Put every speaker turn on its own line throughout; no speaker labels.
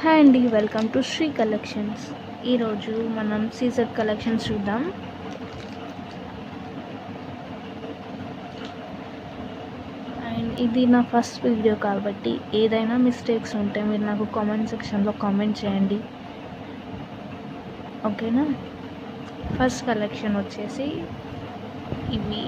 Hi అండి, welcome to Shri collections. ఈరోజు మనం సీజెడ్ కలెక్షన్స్ చూద్దాం. అండ్ ఇది నా ఫస్ట్ వీడియో కాబట్టి ఏదైనా మిస్టేక్స్ ఉంటే మీరు నాకు కామెంట్ సెక్షన్లో కామెంట్ చేయండి, ఓకేనా. ఫస్ట్ కలెక్షన్ వచ్చేసి ఇవి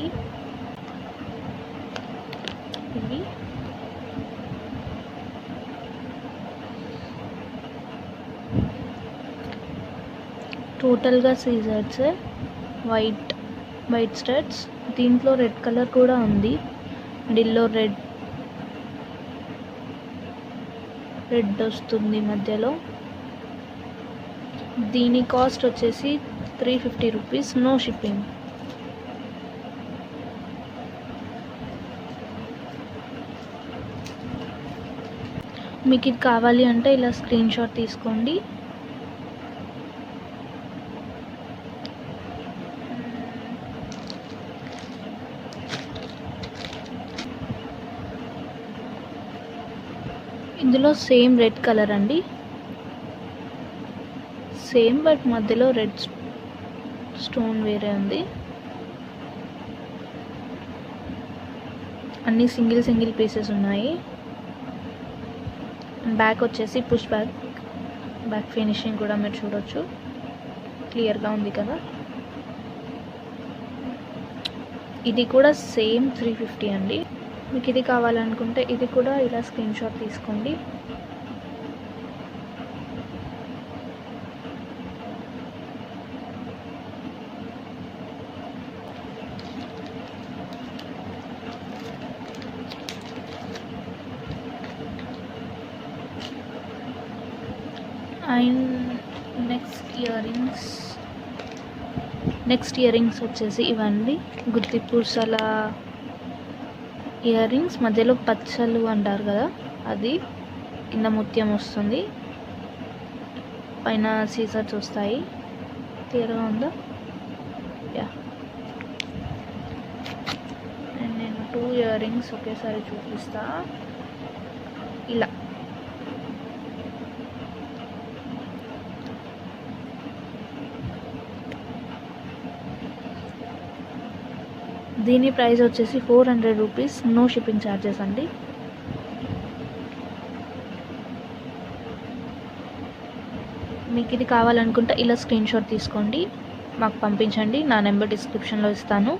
టోటల్గా సీజర్స్ వైట్ స్టడ్స్. దీంట్లో రెడ్ కలర్ కూడా ఉంది, డిల్లో రెడ్ వస్తుంది మధ్యలో. దీని కాస్ట్ వచ్చేసి 350 రూపీస్, నో షిప్పింగ్. మీకు ఇది కావాలి అంటే ఇలా స్క్రీన్ షాట్ తీసుకోండి. ఇందులో సేమ్ రెడ్ కలర్ అండి, సేమ్ బట్ మధ్యలో రెడ్ స్టోన్ వేరే ఉంది. అన్నీ సింగిల్ పీసెస్ ఉన్నాయి. బ్యాక్ వచ్చేసి పుష్ బ్యాక్ ఫినిషింగ్ కూడా మీరు చూడొచ్చు, క్లియర్గా ఉంది కదా. ఇది కూడా సేమ్ 350 అండి. మీకు ఇది కావాలనుకుంటే ఇది కూడా ఇలా స్క్రీన్ షాట్ తీసుకోండి. అండ్ నెక్స్ట్ ఇయర్ రింగ్స్ వచ్చేసి ఇవన్నీ గుత్తి పూసల ఇయర్ రింగ్స్. మధ్యలో పచ్చలు అంటారు కదా, అది కింద ముత్యం వస్తుంది, పైన సీజర్స్ వస్తాయి. క్లియర్గా ఉందా? యా. అండ్ నేను 2 ఇయర్ రింగ్స్ ఒకేసారి చూపిస్తా. ఇలా దీని ప్రైస్ వచ్చేసి 400 రూపీస్, నో షిప్పింగ్ ఛార్జెస్ అండి. మీకు ఇది కావాలనుకుంటే ఇలా స్క్రీన్ షాట్ తీసుకోండి, మాకు పంపించండి. నా నెంబర్ డిస్క్రిప్షన్లో ఇస్తాను.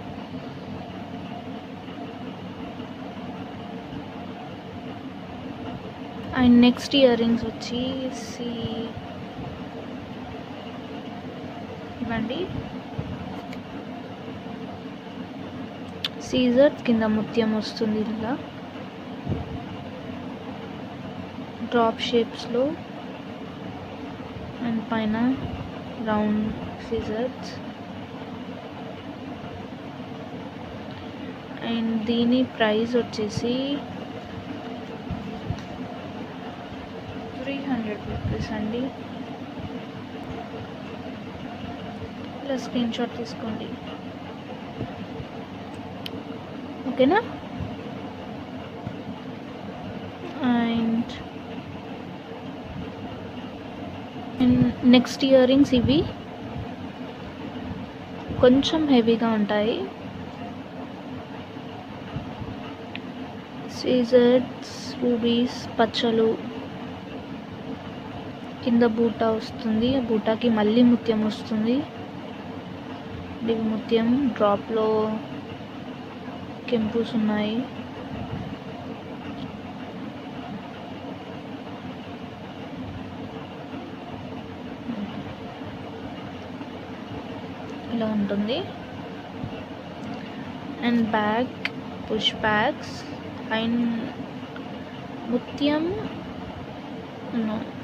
అండ్ నెక్స్ట్ ఇయర్ రింగ్స్ వచ్చేసి ఇవ్వండి. సీజర్ కింద ముత్యం వస్తుంది, ఇలా డ్రాప్ షేప్స్లో, అండ్ పైన రౌండ్ సీజర్స్. అండ్ దీని ప్రైస్ వచ్చేసి 300 రూపీస్ అండి. ఇలా స్క్రీన్ షాట్ తీసుకోండి, ఓకేనా. అండ్ నెక్స్ట్ ఇయర్ రింగ్స్ ఇవి కొంచెం హెవీగా ఉంటాయి. సీజర్స్, రూబీస్, పచ్చలు, కింద బూటా వస్తుంది, బూటాకి మళ్ళీ ముత్యం వస్తుంది. ఇది ముత్యం, డ్రాప్లో కెంపుస్ ఉన్నాయి. ఇలా ఉంటుంది. And back push bags. And ముత్యం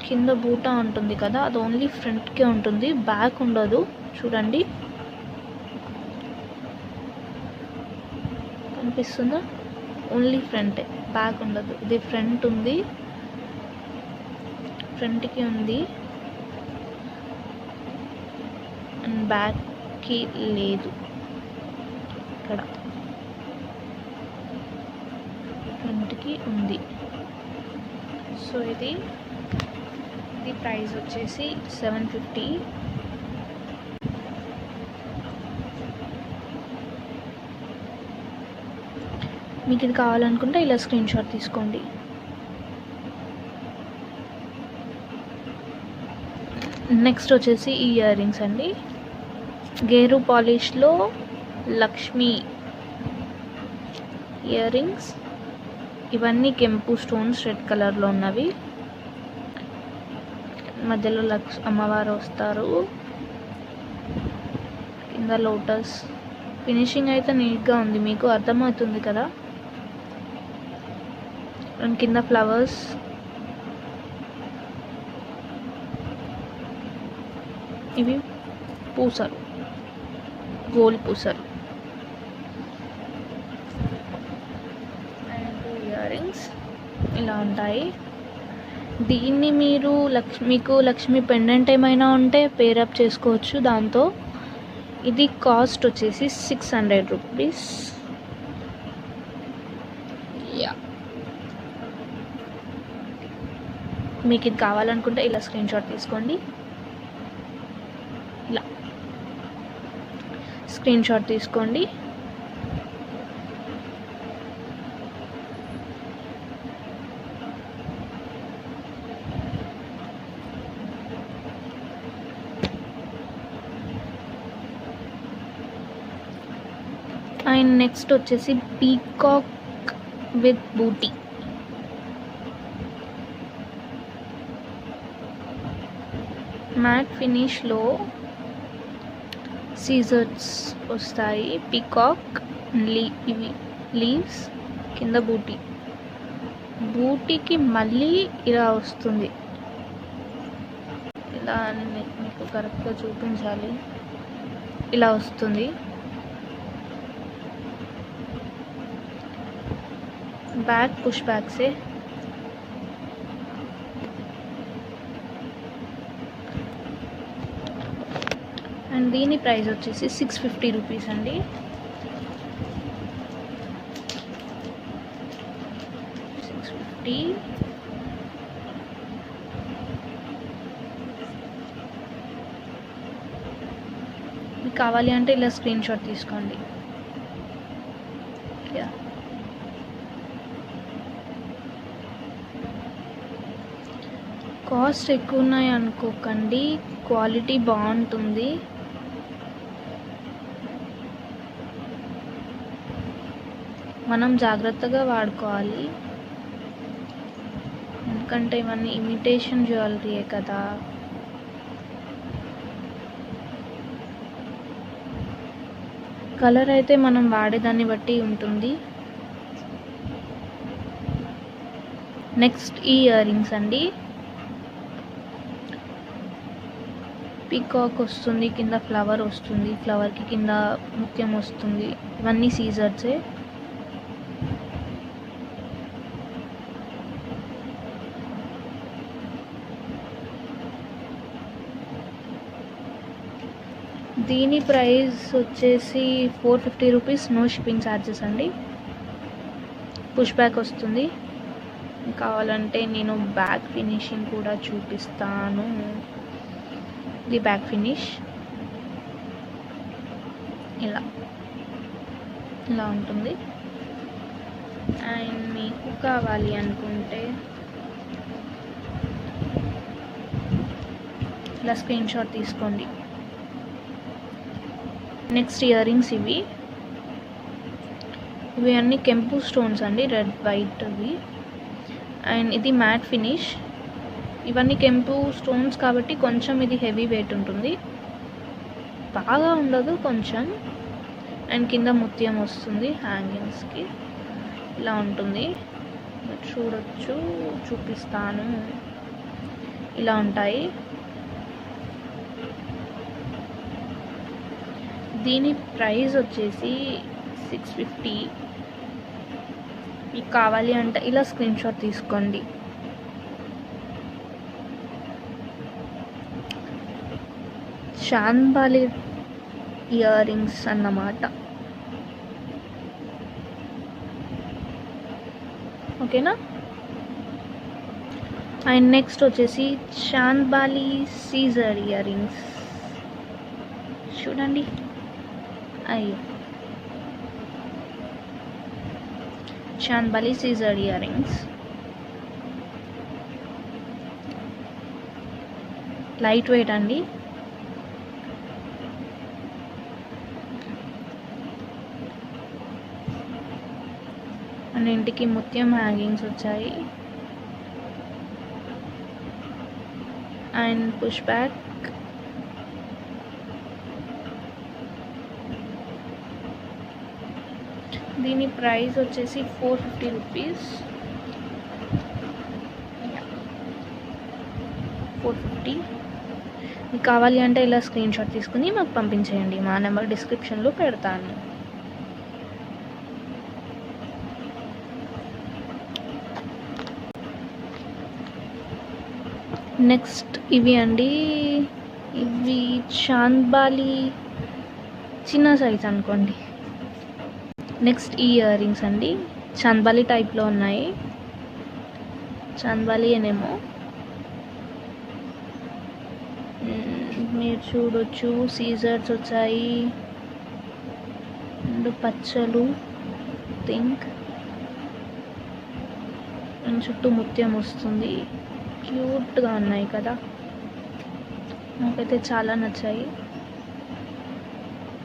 కింద బూటా ఉంటుంది కదా, అది ఓన్లీ ఫ్రంట్కే ఉంటుంది, బ్యాక్ ఉండదు. చూడండి, కనిపిస్తుందా? ఓన్లీ ఫ్రంటే, బ్యాక్ ఉండదు. ఇది ఫ్రంట్ ఉంది, ఫ్రంట్కి ఉంది, అండ్ బ్యాక్కి లేదు. ఇక్కడ ఫ్రంట్కి ఉంది. సో ఇది ఇది ప్రైస్ వచ్చేసి 750. మీకు ఇది కావాలనుకుంటే ఇలా స్క్రీన్ షాట్ తీసుకోండి. నెక్స్ట్ వచ్చేసి ఈ ఇయర్ రింగ్స్ అండి. గేరు పాలిష్లో లక్ష్మి ఇయర్ రింగ్స్. ఇవన్నీ కెంపు స్టోన్స్ రెడ్ కలర్లో ఉన్నవి. మధ్యలో అమ్మవారు వస్తారు, కింద లోటస్. ఫినిషింగ్ అయితే నీట్గా ఉంది, మీకు అర్థమవుతుంది కదా. అండ్ కింద ఫ్లవర్స్. ఇవి పూసలు, గోల్డ్ పూసలు. అండ్ ఇయర్ రింగ్స్ ఇలా ఉంటాయి. దీన్ని మీరు మీకు లక్ష్మి పెండెంట్ ఏమైనా ఉంటే పేరప్ చేసుకోవచ్చు దాంతో. ఇది కాస్ట్ వచ్చేసి 600 రూపీస్. యా, మీకు ఇది కావాలనుకుంటే ఇలా స్క్రీన్ షాట్ తీసుకోండి. ఇలా స్క్రీన్ షాట్ తీసుకోండి. అండ్ నెక్స్ట్ వచ్చేసి పీకాక్ విత్ బూటీ. మ్యాట్ ఫినిష్లో సీజర్స్ వస్తాయి. పీకాక్ ఇవి లీవ్స్, కింద బూటీ. బూటీకి మళ్ళీ ఇలా వస్తుంది. ఇలా మీకు కరెక్ట్గా చూపించాలి. ఇలా వస్తుంది. బ్యాక్ పుష్ బ్యాక్సే. అండ్ దీని ప్రైస్ వచ్చేసి 650 రూపీస్ అండి. మీకు కావాలి అంటే ఇలా స్క్రీన్ షాట్ తీసుకోండి. కాస్ట్ ఎక్కువ ఉన్నాయి అనుకోకండి, క్వాలిటీ బాగుంటుంది. మనం జాగ్రత్తగా వాడుకోవాలి, ఎందుకంటే ఇవన్నీ ఇమిటేషన్ జ్యువెలరీయే కదా. కలర్ అయితే మనం వాడేదాన్ని బట్టి ఉంటుంది. నెక్స్ట్ ఈ ఇయర్ రింగ్స్ అండి. పీకాక్ వస్తుంది, కింద ఫ్లవర్ వస్తుంది, ఫ్లవర్కి కింద ముత్యం వస్తుంది. ఇవన్నీ సీజర్సే. దీని ప్రైస్ వచ్చేసి 450 రూపీస్, నో షిప్పింగ్ ఛార్జెస్ అండి. పుష్ బ్యాక్ వస్తుంది. కావాలంటే నేను బ్యాక్ ఫినిషింగ్ కూడా చూపిస్తాను. ఇది బ్యాక్ ఫినిష్. ఇలా ఉంటుంది. అండ్ మీకు కావాలి అనుకుంటే ఇలా స్క్రీన్ షాట్ తీసుకోండి. నెక్స్ట్ ఇయర్ రింగ్స్ ఇవి అన్ని కెంపు స్టోన్స్ అండి, రెడ్ వైట్ అవి. అండ్ ఇది మ్యాట్ ఫినిష్. ఇవన్నీ కెంపు స్టోన్స్ కాబట్టి కొంచెం ఇది హెవీ వెయిట్ ఉంటుంది, బాగా ఉండదు కొంచెం. అండ్ కింద ముత్యం వస్తుంది హ్యాంగింగ్స్కి. ఇలా ఉంటుంది, చూడొచ్చు, చూపిస్తాను. ఇలా ఉంటాయి. దీని ప్రైస్ వచ్చేసి 650. మీకు కావాలి అంటే ఇలా స్క్రీన్ షాట్ తీసుకోండి. చాంబాలి ఇయర్ రింగ్స్ అన్నమాట. ఓకేనా. అండ్ నెక్స్ట్ వచ్చేసి చాంద్బాలి సీజర్ ఇయర్ రింగ్స్. చూడండి, అయ్యో, చాంద్బాలి సీజర్ ఇయర్ రింగ్స్. లైట్ వెయిట్ అండి. అన్నింటికి ముత్యం హ్యాంగింగ్స్ వచ్చాయి. And push back. దీని ప్రైస్ వచ్చేసి 450 రూపీస్. 450. మీకు కావాలి అంటే ఇలా స్క్రీన్ షాట్ తీసుకుని మాకు పంపించేయండి. మా నెంబర్ డిస్క్రిప్షన్లో పెడతాను. నెక్స్ట్ ఇవి అండి, ఇవి చాంద్బాలి చిన్న సైజ్ అనుకోండి. నెక్స్ట్ ఈ ఇయర్ రింగ్స్ అండి, చాంద్బాలి టైప్లో ఉన్నాయి. చాంద్బాలి అనేమో మీరు చూడొచ్చు, సీజర్స్ వచ్చాయి అండ్ పచ్చలు థింక్, చుట్టూ ముత్యం వస్తుంది. క్యూట్గా ఉన్నాయి కదా, నాకైతే చాలా నచ్చాయి.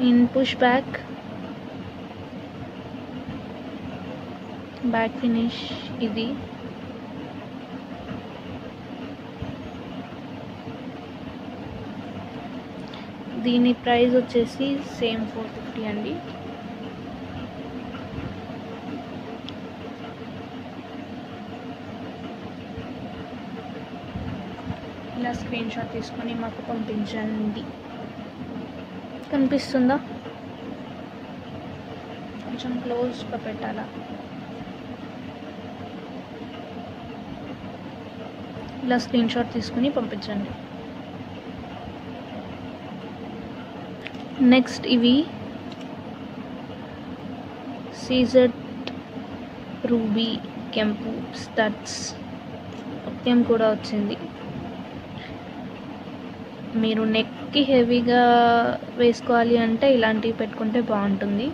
In push back, back finish ఇది. దీని ప్రైస్ వచ్చేసి సేమ్ 450 అండి. ఇలా స్క్రీన్ షాట్ తీసుకొని మాకు పంపించండి. కనిపిస్తుందా? కొంచెం క్లోజ్గా పెట్టాలా? ఇలా స్క్రీన్ షాట్ తీసుకుని పంపించండి. నెక్స్ట్ ఇవి సీజర్ రూబీ కెంపు స్టడ్స్, ముత్యం కూడా వచ్చింది. మీరు నెక్కి హెవీగా వేసుకోవాలి అంటే ఇలాంటివి పెట్టుకుంటే బాగుంటుంది.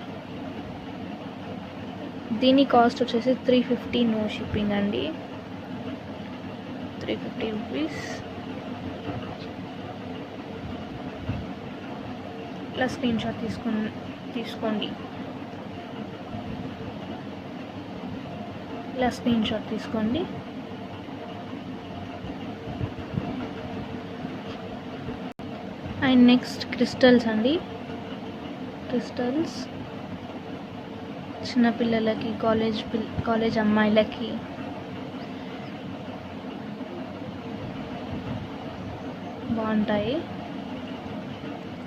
దీని కాస్ట్ వచ్చేసి 350, నో షిప్పింగ్ అండి. 350 రూపీస్. ఇలా స్క్రీన్ షాట్ తీసుకోండి. ఇలా స్క్రీన్ షాట్ తీసుకోండి. అండ్ నెక్స్ట్ క్రిస్టల్స్ అండి. క్రిస్టల్స్ చిన్నపిల్లలకి, కాలేజ్ అమ్మాయిలకి బాగుంటాయి.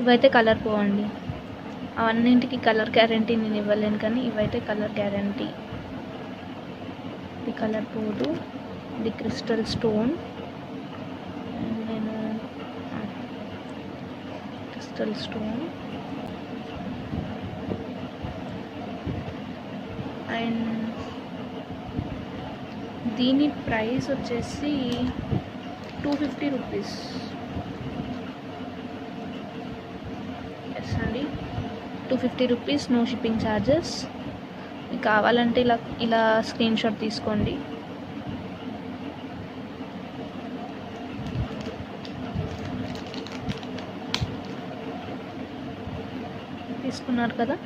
ఇవైతే కలర్ పోవండి. అవన్నింటికి కలర్ గ్యారంటీ నేను ఇవ్వలేను, కానీ ఇవైతే కలర్ గ్యారంటీ. ఇది కలర్ పోదు. ఇది క్రిస్టల్ స్టోన్. నేను క్రిస్టల్ స్టోన్. అండ్ దీని ప్రైస్ వచ్చేసి 250 రూపీస్. ఎస్ అండి, 250 రూపీస్, నో షిప్పింగ్ ఛార్జెస్. మీకు కావాలంటే ఇలా స్క్రీన్ షాట్ తీసుకోండి. తీసుకున్నారు కదా.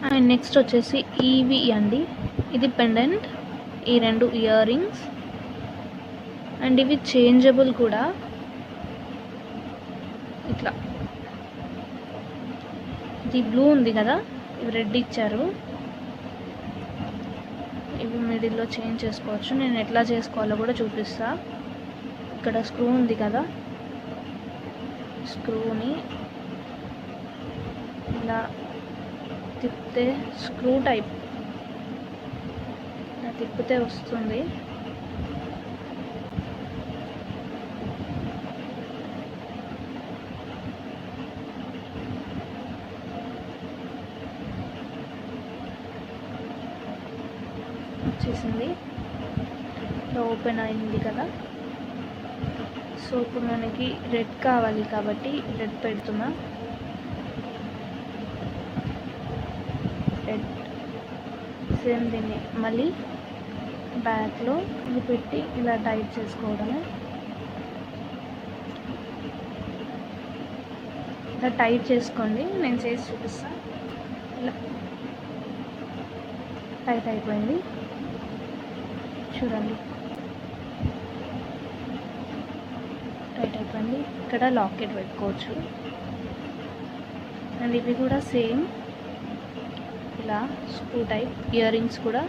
అండ్ నెక్స్ట్ వచ్చేసి ఇవి అండి. ఇది పెండెంట్, ఈ 2 ఇయర్ రింగ్స్. అండ్ ఇవి చేంజబుల్ కూడా. ఇట్లా ఇది బ్లూ ఉంది కదా, ఇవి రెడ్ ఇచ్చారు. ఇవి మిడిల్లో చేంజ్ చేసుకోవచ్చు. నేను ఎట్లా చేసుకోవాలో కూడా చూపిస్తా. ఇక్కడ స్క్రూ ఉంది కదా, స్క్రూని ఇలా తిప్పితే, స్క్రూ టైప్ ఇలా తిప్పితే వస్తుంది. వచ్చేసింది. ఓపెన్ అయింది కదా. సో ఇప్పుడు మనకి రెడ్ కావాలి కాబట్టి రెడ్ పెడుతున్నా. రెడ్ సేమ్ దీన్ని మళ్ళీ బ్యాక్లో ఇది పెట్టి ఇలా టైట్ చేసుకోవడమే. ఇలా టైట్ చేసుకోండి, నేను చేసి చూపిస్తాను. ఇలా టైట్ అయిపోయింది చూడండి, టైట్ అయిపోయింది. ఇక్కడ లాకెట్ పెట్టుకోవచ్చు. అండ్ ఇవి కూడా సేమ్ ఇలా స్క్రూ టైప్. ఇయర్ రింగ్స్ కూడా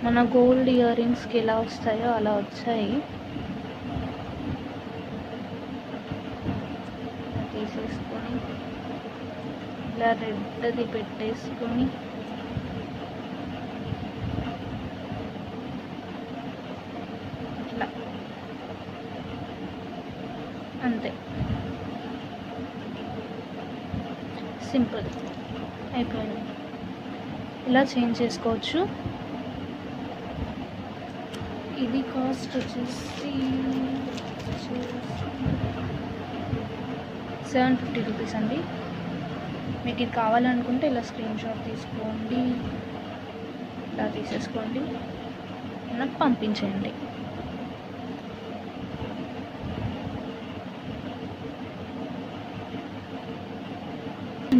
మన గోల్డ్ ఇయర్ రింగ్స్కి ఎలా వస్తాయో అలా వచ్చాయి. తీసేసుకొని ఇలా రెడ్ది పెట్టేసుకొని ఇట్లా అంతే, సింపుల్ అయిపోయింది. ఇలా చేంజ్ చేసుకోవచ్చు. ఇది కాస్ట్ వచ్చేసి 750 రూపీస్ అండి. మీకు ఇది కావాలనుకుంటే ఇలా స్క్రీన్ షాట్ తీసుకోండి, ఇలా తీసేసుకోండి, నాకు పంపించేయండి.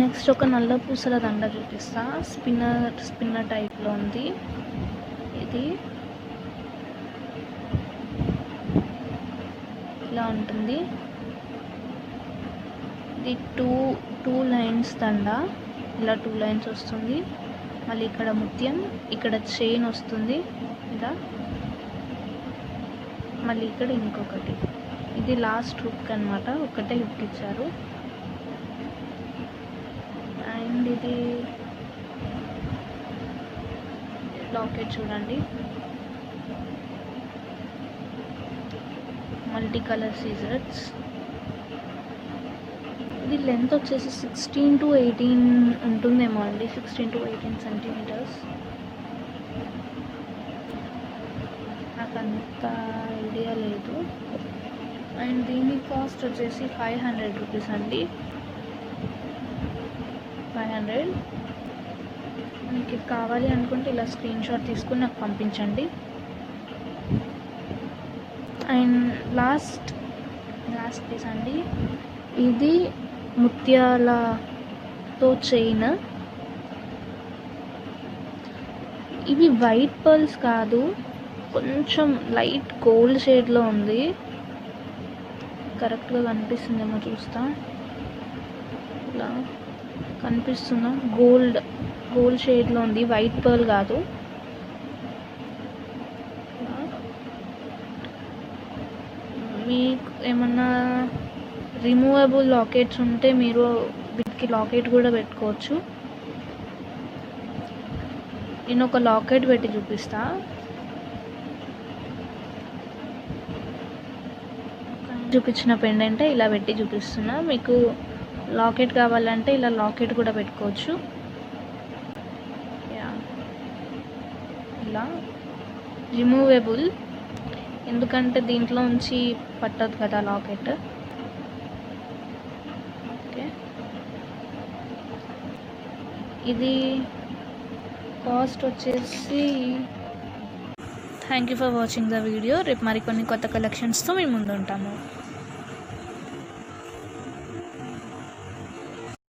నెక్స్ట్ ఒక నల్ల పూసల దండ చూపిస్తా. స్పిన్నర్ టైప్లో ఉంది. ఇది ఇలా ఉంటుంది. ఇది టూ లైన్స్ దండ, ఇలా 2 లైన్స్ వస్తుంది. మళ్ళీ ఇక్కడ ముత్యం, ఇక్కడ చైన్ వస్తుంది ఇలా, మళ్ళీ ఇక్కడ ఇంకొకటి. ఇది లాస్ట్ హుక్ అనమాట, ఒకటే హుక్ ఇచ్చారు. అండ్ ఇది లాకెట్ చూడండి, మల్టీ కలర్ సీజర్స్. ఇది లెంత్ వచ్చేసి 16 to 18 ఉంటుందేమో అండి, 16 to 18 సెంటీమీటర్స్. నాకు అంత ఐడియా లేదు. అండ్ దీని కాస్ట్ వచ్చేసి 500 రూపీస్ అండి. 500. మీకు ఇది కావాలి అనుకుంటే ఇలా స్క్రీన్ షాట్ తీసుకుని నాకు పంపించండి. అండ్ లాస్ట్ పీస్ అండి, ఇది ముత్యాలతో చైన్. ఇవి వైట్ పర్ల్స్ కాదు, కొంచెం లైట్ గోల్డ్ షేడ్లో ఉంది. కరెక్ట్గా కనిపిస్తుందేమో చూస్తా. ఇలా కనిపిస్తుందా? గోల్డ్ షేడ్లో ఉంది, వైట్ పర్ల్ కాదు. మీకు ఏమన్నా రిమూవబుల్ లాకెట్స్ ఉంటే మీరు వీటికి లాకెట్ కూడా పెట్టుకోవచ్చు. నేను ఒక లాకెట్ పెట్టి చూపిస్తా. చూపించిన పెండెంట్ ఇలా పెట్టి చూపిస్తున్నా. మీకు లాకెట్ కావాలంటే ఇలా లాకెట్ కూడా పెట్టుకోవచ్చు. ఇలా రిమూవబుల్, ఎందుకంటే దీంట్లో నుంచి పట్టదు కదా లాకెట్. ఓకే, ఇది కాస్ట్ వచ్చేసి. Thank you for watching the video. రేపు మరికొన్ని కొత్త కలెక్షన్స్తో మేము ముందు ఉంటాము.